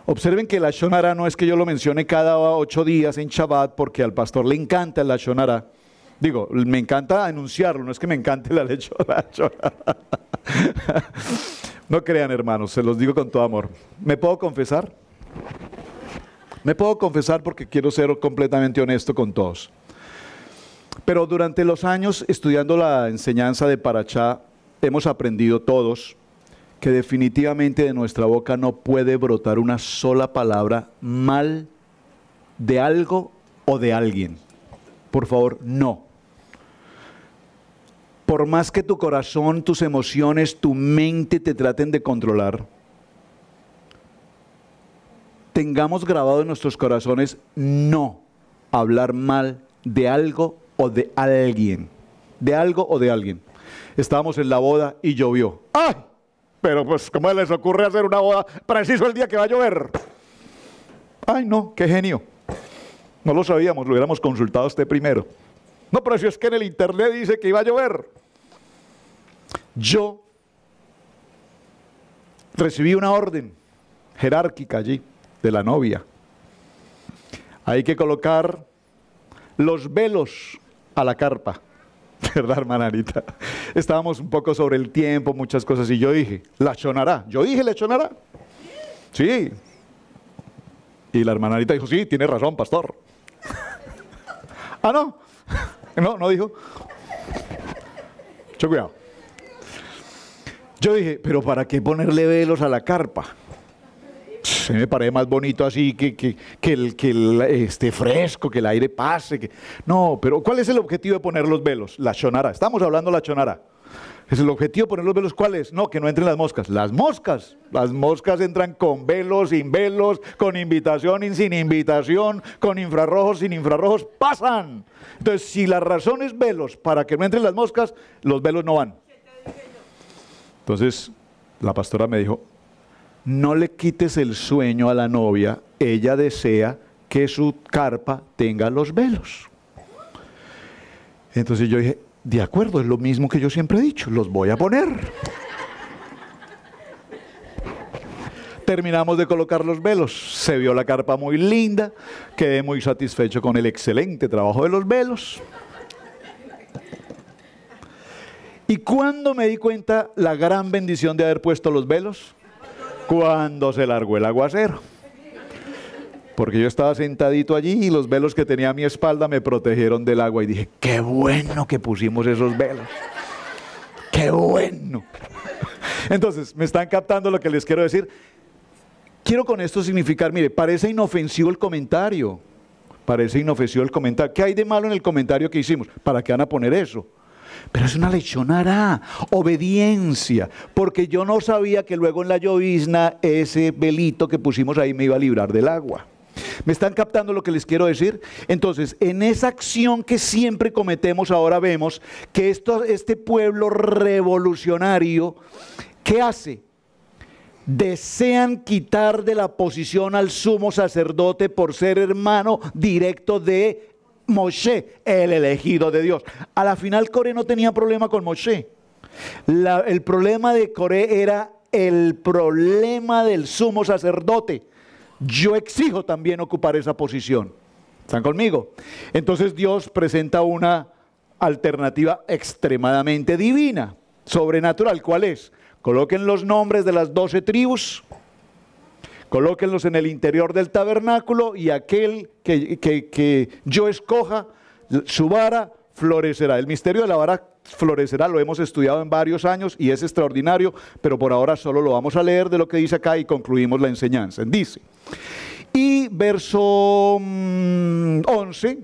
[SPEAKER 1] Observen que el Lashon Hara no es que yo lo mencione cada 8 días en Shabbat, porque al pastor le encanta el Lashon Hara. Digo, me encanta anunciarlo, no es que me encante la Lashon Hara. No crean, hermanos, se los digo con todo amor. ¿Me puedo confesar? Me puedo confesar porque quiero ser completamente honesto con todos. Pero durante los años estudiando la enseñanza de Parashá, hemos aprendido todos que definitivamente de nuestra boca no puede brotar una sola palabra mal de algo o de alguien. Por favor, no. Por más que tu corazón, tus emociones, tu mente te traten de controlar, tengamos grabado en nuestros corazones no hablar mal de algo o de alguien. De algo o de alguien. Estábamos en la boda y llovió. ¡Ay! Pero pues, ¿cómo les ocurre hacer una boda preciso el día que va a llover? ¡Ay, no! ¡Qué genio! No lo sabíamos, lo hubiéramos consultado a usted primero. No, pero si es que en el internet dice que iba a llover. Yo recibí una orden jerárquica allí, de la novia. Hay que colocar los velos a la carpa. ¿Verdad, hermana Anita? Estábamos un poco sobre el tiempo, muchas cosas, y yo dije, Lashon Hara. Yo dije, Lashon Hara. Sí. Y la hermana Anita dijo, sí, tiene razón, pastor. Ah, no. No dijo. Mucho cuidado. Yo dije, pero ¿para qué ponerle velos a la carpa? Se me parece más bonito así, que esté fresco, que el aire pase. No, pero ¿cuál es el objetivo de poner los velos? Lashon Hara. Estamos hablando de Lashon Hara. ¿Es el objetivo de poner los velos? ¿Cuál es? No, que no entren las moscas. Las moscas entran con velos, sin velos, con invitación y sin invitación, con infrarrojos, sin infrarrojos, pasan. Entonces, si la razón es velos para que no entren las moscas, los velos no van. Entonces, la pastora me dijo, no le quites el sueño a la novia, ella desea que su carpa tenga los velos. Entonces yo dije, de acuerdo, es lo mismo que yo siempre he dicho, los voy a poner. Terminamos de colocar los velos, se vio la carpa muy linda, quedé muy satisfecho con el excelente trabajo de los velos. ¿Y cuándo me di cuenta la gran bendición de haber puesto los velos? Cuando se largó el aguacero. Porque yo estaba sentadito allí y los velos que tenía a mi espalda me protegieron del agua. Y dije, qué bueno que pusimos esos velos. ¡Qué bueno! Entonces, ¿me están captando lo que les quiero decir? Quiero con esto significar, mire, parece inofensivo el comentario. Parece inofensivo el comentario. ¿Qué hay de malo en el comentario que hicimos? ¿Para qué van a poner eso? Pero es una Lashon Hara, obediencia, porque yo no sabía que luego en la llovizna ese velito que pusimos ahí me iba a librar del agua. ¿Me están captando lo que les quiero decir? Entonces, en esa acción que siempre cometemos, ahora vemos que este pueblo revolucionario, ¿qué hace? Desean quitar de la posición al sumo sacerdote por ser hermano directo de Moshe, el elegido de Dios. A la final Coré no tenía problema con Moshe. El problema de Coré era el problema del sumo sacerdote. Yo exijo también ocupar esa posición. ¿Están conmigo? Entonces Dios presenta una alternativa extremadamente divina, sobrenatural. ¿Cuál es? Coloquen los nombres de las 12 tribus. Colóquenlos en el interior del tabernáculo y aquel que yo escoja, su vara florecerá. El misterio de la vara florecerá, lo hemos estudiado en varios años y es extraordinario, pero por ahora solo lo vamos a leer de lo que dice acá y concluimos la enseñanza. Dice, y verso 11,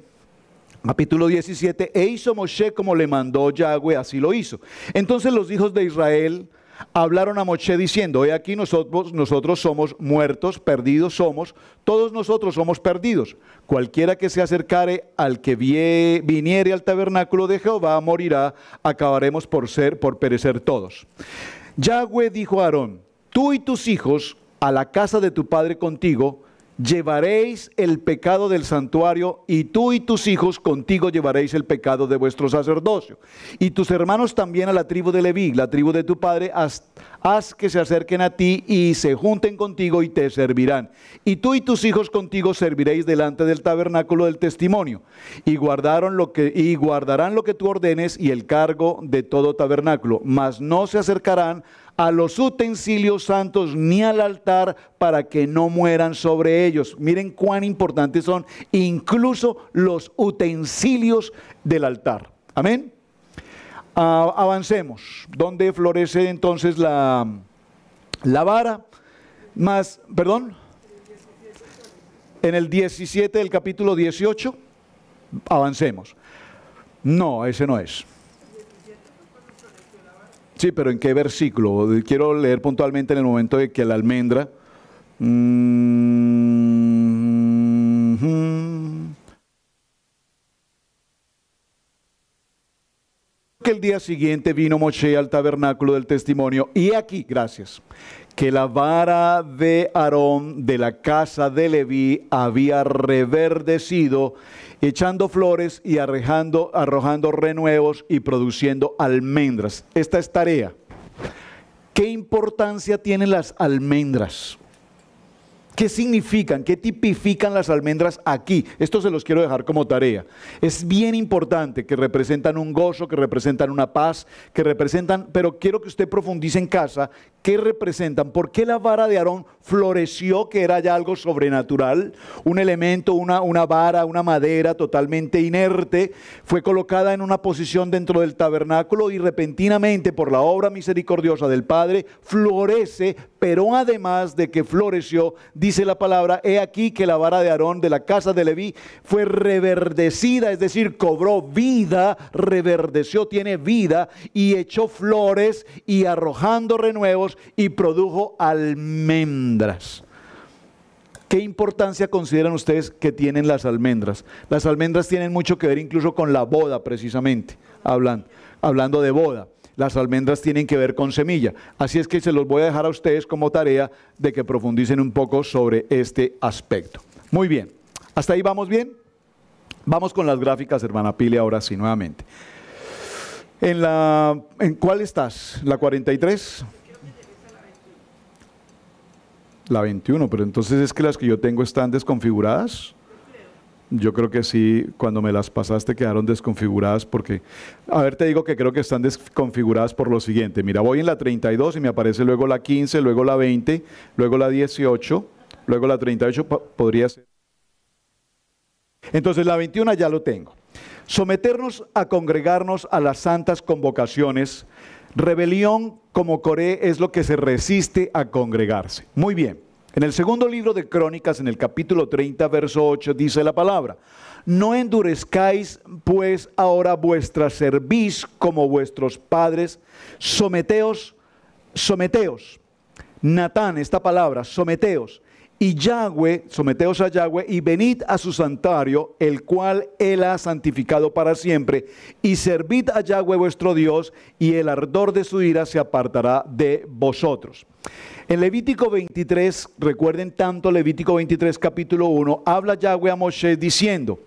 [SPEAKER 1] capítulo 17, e hizo Moshe como le mandó Yahweh, así lo hizo. Entonces los hijos de Israel hablaron a Moshe diciendo, he aquí nosotros somos muertos, perdidos somos, todos nosotros somos perdidos. Cualquiera que se acercare al que viniere al tabernáculo de Jehová morirá, acabaremos por perecer todos. Yahweh dijo a Aarón, tú y tus hijos a la casa de tu padre contigo, llevaréis el pecado del santuario, y tú y tus hijos contigo llevaréis el pecado de vuestro sacerdocio. Y tus hermanos también a la tribu de Leví, la tribu de tu padre, haz que se acerquen a ti y se junten contigo y te servirán. Y tú y tus hijos contigo serviréis delante del tabernáculo del testimonio, y guardarán lo que tú ordenes y el cargo de todo tabernáculo, mas no se acercarán a los utensilios santos ni al altar, para que no mueran sobre ellos. Miren cuán importantes son incluso los utensilios del altar. Amén. Avancemos. ¿Dónde florece entonces la vara? Perdón. En el 17 del capítulo 18. Avancemos. No, ese no es. Sí, pero ¿en qué versículo? Quiero leer puntualmente en el momento de que la almendra... Que el día siguiente vino Moshe al tabernáculo del testimonio, y aquí, gracias, que la vara de Aarón de la casa de Leví había reverdecido, echando flores y arrojando renuevos y produciendo almendras. Esta es tarea. ¿Qué importancia tienen las almendras? ¿Qué significan? ¿Qué tipifican las almendras aquí? Esto se los quiero dejar como tarea. Es bien importante, que representan un gozo, que representan una paz, que representan, pero quiero que usted profundice en casa, ¿qué representan? ¿Por qué la vara de Aarón floreció, que era ya algo sobrenatural? Un elemento, una vara, una madera totalmente inerte, fue colocada en una posición dentro del tabernáculo, y repentinamente, por la obra misericordiosa del Padre, florece. Pero además de que floreció, dice la palabra, he aquí que la vara de Aarón de la casa de Leví fue reverdecida, es decir, cobró vida, reverdeció, tiene vida, y echó flores y arrojando renuevos y produjo almendras. ¿Qué importancia consideran ustedes que tienen las almendras? Las almendras tienen mucho que ver incluso con la boda, precisamente, hablando de boda. Las almendras tienen que ver con semilla. Así es que se los voy a dejar a ustedes como tarea de que profundicen un poco sobre este aspecto. Muy bien. ¿Hasta ahí vamos bien? Vamos con las gráficas, hermana Pili, ahora sí, nuevamente. ¿En cuál estás? ¿La 43? La 21, pero entonces es que las que yo tengo están desconfiguradas. Yo creo que sí, cuando me las pasaste quedaron desconfiguradas porque, a ver, te digo que creo que están desconfiguradas por lo siguiente. Mira, voy en la 32 y me aparece luego la 15, luego la 20, luego la 18, luego la 38, podría ser. Entonces la 21 ya lo tengo. Someternos a congregarnos a las santas convocaciones. Rebelión como Coré es lo que se resiste a congregarse. Muy bien. En el segundo libro de Crónicas, en el capítulo 30, verso 8, dice la palabra: no endurezcáis pues ahora vuestra cerviz como vuestros padres, someteos. Natán, esta palabra, someteos. Y Yahweh, someteos a Yahweh, y venid a su santuario, el cual él ha santificado para siempre, y servid a Yahweh vuestro Dios, y el ardor de su ira se apartará de vosotros. En Levítico 23, recuerden tanto Levítico 23 capítulo 1, habla Yahweh a Moshe diciendo: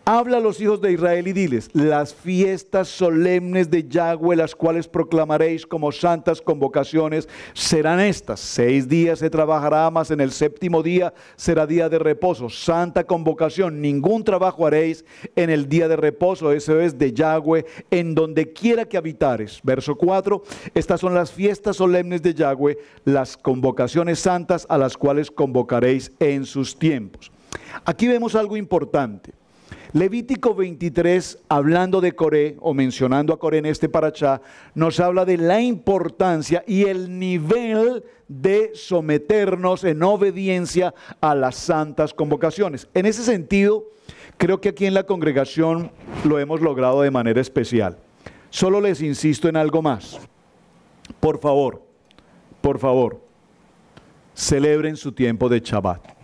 [SPEAKER 1] habla a los hijos de Israel y diles: las fiestas solemnes de Yahweh, las cuales proclamaréis como santas convocaciones, serán estas. 6 días se trabajará, mas en el 7º día será día de reposo, santa convocación. Ningún trabajo haréis en el día de reposo, eso es de Yahweh, en donde quiera que habitares. Verso 4, estas son las fiestas solemnes de Yahweh, las convocaciones santas a las cuales convocaréis en sus tiempos. Aquí vemos algo importante. Levítico 23, hablando de Coré, o mencionando a Coré en este parashá, nos habla de la importancia y el nivel de someternos en obediencia a las santas convocaciones. En ese sentido, creo que aquí en la congregación lo hemos logrado de manera especial. Solo les insisto en algo más. Por favor, celebren su tiempo de Shabbat.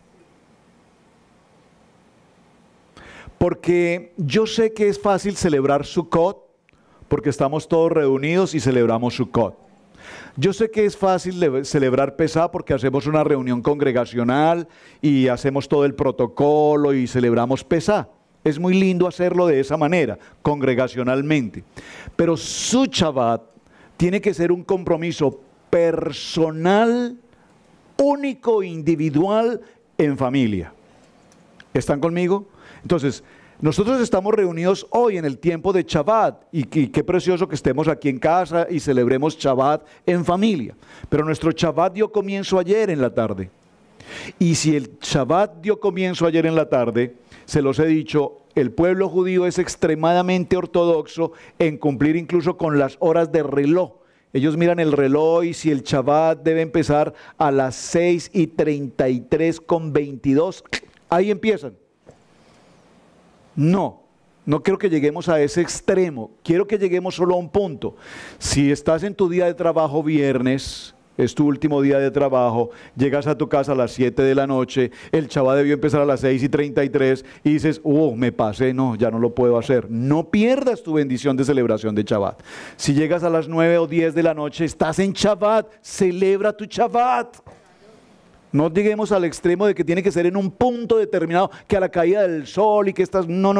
[SPEAKER 1] Porque yo sé que es fácil celebrar Sukkot, porque estamos todos reunidos y celebramos Sukkot. Yo sé que es fácil celebrar Pesá porque hacemos una reunión congregacional y hacemos todo el protocolo y celebramos Pesá. Es muy lindo hacerlo de esa manera, congregacionalmente. Pero su Shabbat tiene que ser un compromiso personal, único, individual, en familia. ¿Están conmigo? Entonces, nosotros estamos reunidos hoy en el tiempo de Shabbat y qué precioso que estemos aquí en casa y celebremos Shabbat en familia. Pero nuestro Shabbat dio comienzo ayer en la tarde. Y si el Shabbat dio comienzo ayer en la tarde, se los he dicho, el pueblo judío es extremadamente ortodoxo en cumplir incluso con las horas de reloj. Ellos miran el reloj y si el Shabbat debe empezar a las 6:33:22, ahí empiezan. No quiero que lleguemos a ese extremo, quiero que lleguemos solo a un punto. Si estás en tu día de trabajo viernes, es tu último día de trabajo, llegas a tu casa a las 7 de la noche, el Shabbat debió empezar a las 6:33 y dices, me pasé, no, ya no lo puedo hacer. No pierdas tu bendición de celebración de Shabbat. Si llegas a las 9 o 10 de la noche, estás en Shabbat, celebra tu Shabbat. No lleguemos al extremo de que tiene que ser en un punto determinado, que a la caída del sol y que estás... No.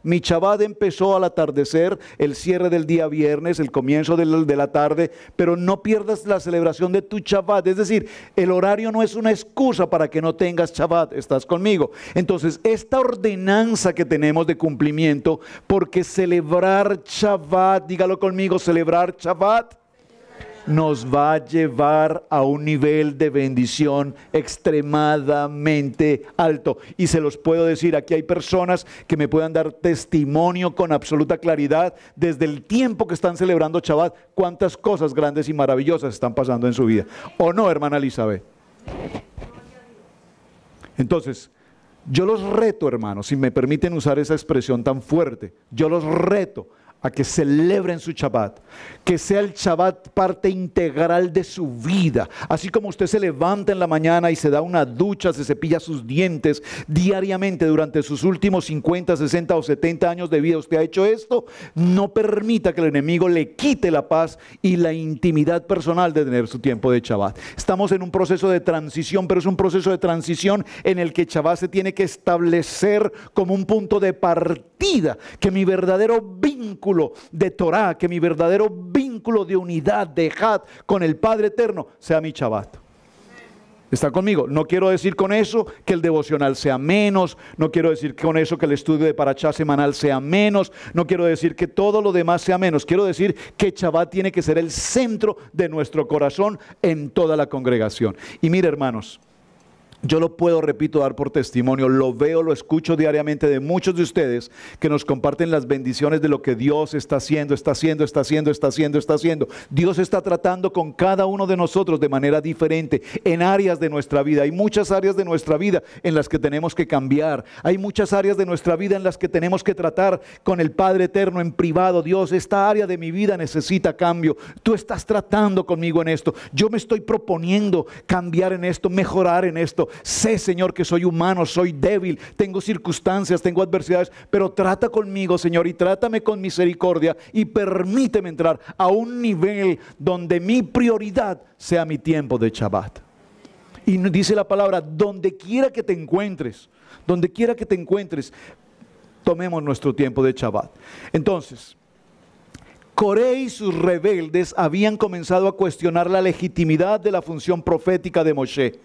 [SPEAKER 1] Mi Shabbat empezó al atardecer, el cierre del día viernes, el comienzo de la tarde, pero no pierdas la celebración de tu Shabbat. Es decir, el horario no es una excusa para que no tengas Shabbat. ¿Estás conmigo? Entonces, esta ordenanza que tenemos de cumplimiento, porque celebrar Shabbat, dígalo conmigo, celebrar Shabbat, nos va a llevar a un nivel de bendición extremadamente alto. Y se los puedo decir, aquí hay personas que me puedan dar testimonio con absoluta claridad desde el tiempo que están celebrando Shabbat, cuántas cosas grandes y maravillosas están pasando en su vida. ¿O no, hermana Elizabeth? Entonces, yo los reto, hermanos, si me permiten usar esa expresión tan fuerte, yo los reto a que celebren su Shabbat, que sea el Shabbat parte integral de su vida. Así como usted se levanta en la mañana y se da una ducha, se cepilla sus dientes diariamente durante sus últimos 50, 60 o 70 años de vida, usted ha hecho esto, no permita que el enemigo le quite la paz y la intimidad personal de tener su tiempo de Shabbat. Estamos en un proceso de transición, pero es un proceso de transición en el que Shabbat se tiene que establecer como un punto de partida, que mi verdadero vínculo de Torah, que mi verdadero vínculo de unidad, de Ejad con el Padre Eterno sea mi Shabbat. ¿Está conmigo? No quiero decir con eso que el devocional sea menos, no quiero decir con eso que el estudio de Parashá semanal sea menos, no quiero decir que todo lo demás sea menos, quiero decir que Shabbat tiene que ser el centro de nuestro corazón en toda la congregación. Y mire, hermanos, yo lo puedo, repito, dar por testimonio, lo veo, lo escucho diariamente de muchos de ustedes que nos comparten las bendiciones de lo que Dios está haciendo. Dios está tratando con cada uno de nosotros de manera diferente en áreas de nuestra vida. Hay muchas áreas de nuestra vida en las que tenemos que cambiar. Hay muchas áreas de nuestra vida en las que tenemos que tratar con el Padre Eterno en privado. Dios, esta área de mi vida necesita cambio. Tú estás tratando conmigo en esto. Yo me estoy proponiendo cambiar en esto, mejorar en esto. Sé, Señor, que soy humano, soy débil, tengo circunstancias, tengo adversidades, pero trata conmigo, Señor, y trátame con misericordia y permíteme entrar a un nivel donde mi prioridad sea mi tiempo de Shabbat. Y dice la palabra, donde quiera que te encuentres, tomemos nuestro tiempo de Shabbat. Entonces, Coré y sus rebeldes habían comenzado a cuestionar la legitimidad de la función profética de Moshe.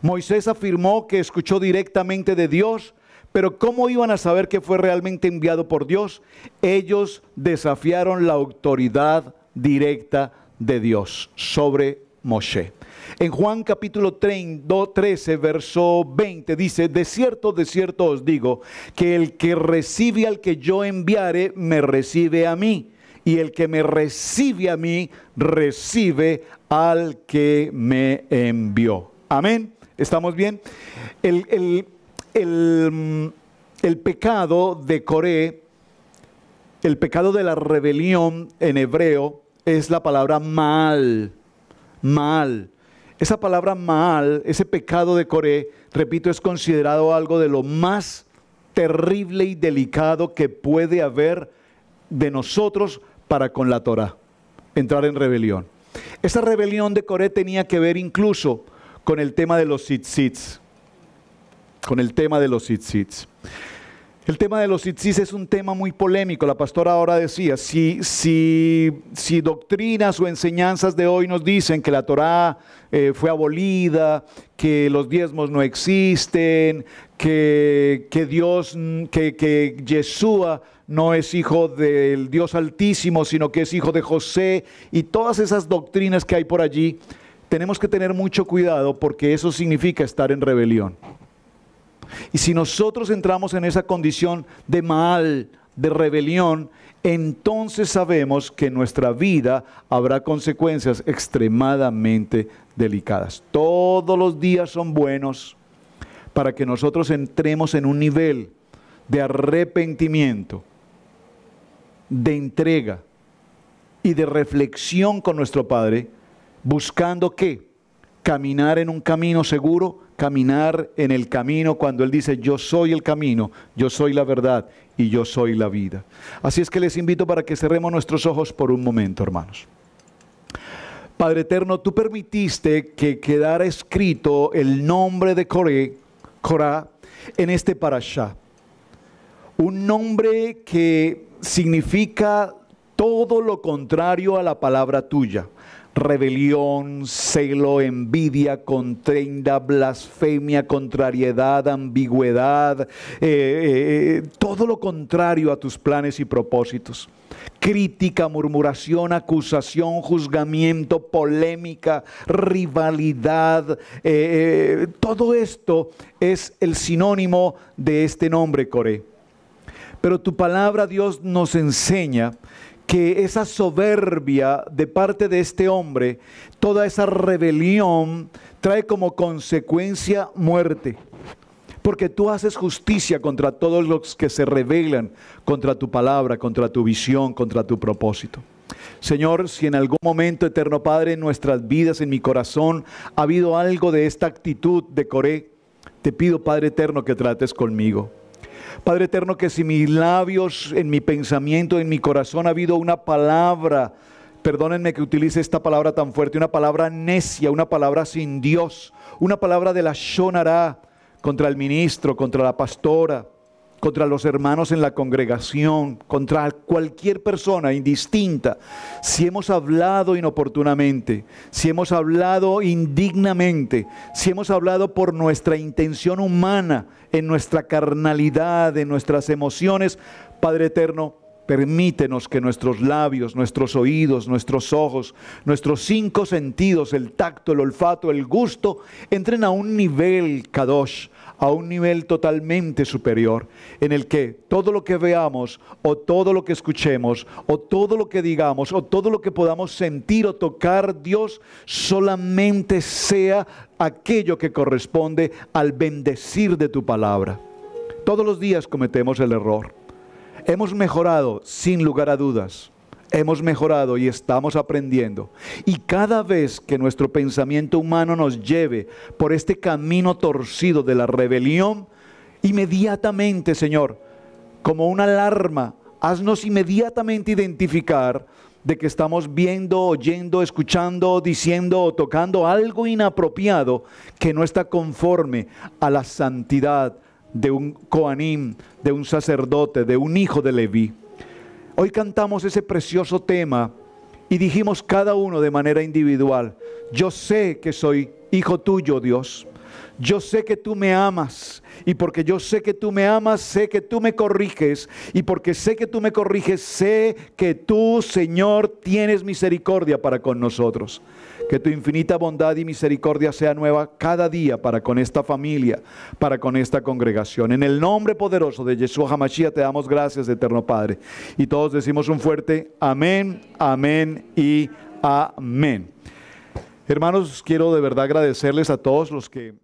[SPEAKER 1] Moisés afirmó que escuchó directamente de Dios, pero ¿cómo iban a saber que fue realmente enviado por Dios? Ellos desafiaron la autoridad directa de Dios sobre Moshe. En Juan capítulo 13, verso 20 dice, de cierto os digo, que el que recibe al que yo enviare, me recibe a mí. Y el que me recibe a mí, recibe al que me envió. Amén. ¿Estamos bien? El pecado de Coré, el pecado de la rebelión en hebreo es la palabra Maal. Maal. Esa palabra Maal, ese pecado de Coré, repito, es considerado algo de lo más terrible y delicado que puede haber de nosotros para con la Torah. Entrar en rebelión. Esa rebelión de Coré tenía que ver incluso con el tema de los tzitzits. Con el tema de los tzitzits. El tema de los tzitzits es un tema muy polémico. La pastora ahora decía, si doctrinas o enseñanzas de hoy nos dicen que la Torá fue abolida, que los diezmos no existen, que Yeshua no es hijo del Dios Altísimo, sino que es hijo de José, y todas esas doctrinas que hay por allí, tenemos que tener mucho cuidado porque eso significa estar en rebelión. Y si nosotros entramos en esa condición de mal, de rebelión, entonces sabemos que en nuestra vida habrá consecuencias extremadamente delicadas. Todos los días son buenos para que nosotros entremos en un nivel de arrepentimiento, de entrega y de reflexión con nuestro Padre, buscando ¿qué? Caminar en un camino seguro, caminar en el camino cuando Él dice, yo soy el camino, yo soy la verdad y yo soy la vida. Así es que les invito para que cerremos nuestros ojos por un momento, hermanos. Padre eterno, tú permitiste que quedara escrito el nombre de Corá en este parashá. Un nombre que significa todo lo contrario a la palabra tuya. Rebelión, celo, envidia, contienda, blasfemia, contrariedad, ambigüedad, todo lo contrario a tus planes y propósitos. Crítica, murmuración, acusación, juzgamiento, polémica, rivalidad, todo esto es el sinónimo de este nombre, Coré. Pero tu palabra, Dios, nos enseña que esa soberbia de parte de este hombre, toda esa rebelión, trae como consecuencia muerte. Porque tú haces justicia contra todos los que se rebelan contra tu palabra, contra tu visión, contra tu propósito. Señor, si en algún momento, eterno Padre, en nuestras vidas, en mi corazón, ha habido algo de esta actitud de Coré, te pido, Padre eterno, que trates conmigo. Padre eterno, que si mis labios, en mi pensamiento, en mi corazón ha habido una palabra, perdónenme que utilice esta palabra tan fuerte, una palabra necia, una palabra sin Dios, una palabra de la Shonará contra el ministro, contra la pastora, contra los hermanos en la congregación, contra cualquier persona indistinta, si hemos hablado inoportunamente, si hemos hablado indignamente, si hemos hablado por nuestra intención humana, en nuestra carnalidad, en nuestras emociones, Padre eterno, permítenos que nuestros labios, nuestros oídos, nuestros ojos, nuestros 5 sentidos, el tacto, el olfato, el gusto, entren a un nivel kadosh, a un nivel totalmente superior, en el que todo lo que veamos, o todo lo que escuchemos, o todo lo que digamos, o todo lo que podamos sentir o tocar, Dios, solamente sea aquello que corresponde al bendecir de tu palabra. Todos los días cometemos el error. Hemos mejorado sin lugar a dudas. Hemos mejorado y estamos aprendiendo. Y cada vez que nuestro pensamiento humano nos lleve por este camino torcido de la rebelión, inmediatamente, Señor, como una alarma, haznos inmediatamente identificar de que estamos viendo, oyendo, escuchando, diciendo o tocando algo inapropiado que no está conforme a la santidad de un Coanim, de un sacerdote, de un hijo de Leví. Hoy cantamos ese precioso tema y dijimos cada uno de manera individual, yo sé que soy hijo tuyo, Dios. Yo sé que tú me amas, y porque yo sé que tú me amas, sé que tú me corriges, y porque sé que tú me corriges, sé que tú, Señor, tienes misericordia para con nosotros. Que tu infinita bondad y misericordia sea nueva cada día para con esta familia, para con esta congregación. En el nombre poderoso de Yeshua HaMashiach te damos gracias, eterno Padre. Y todos decimos un fuerte amén, amén y amén. Hermanos, quiero de verdad agradecerles a todos los que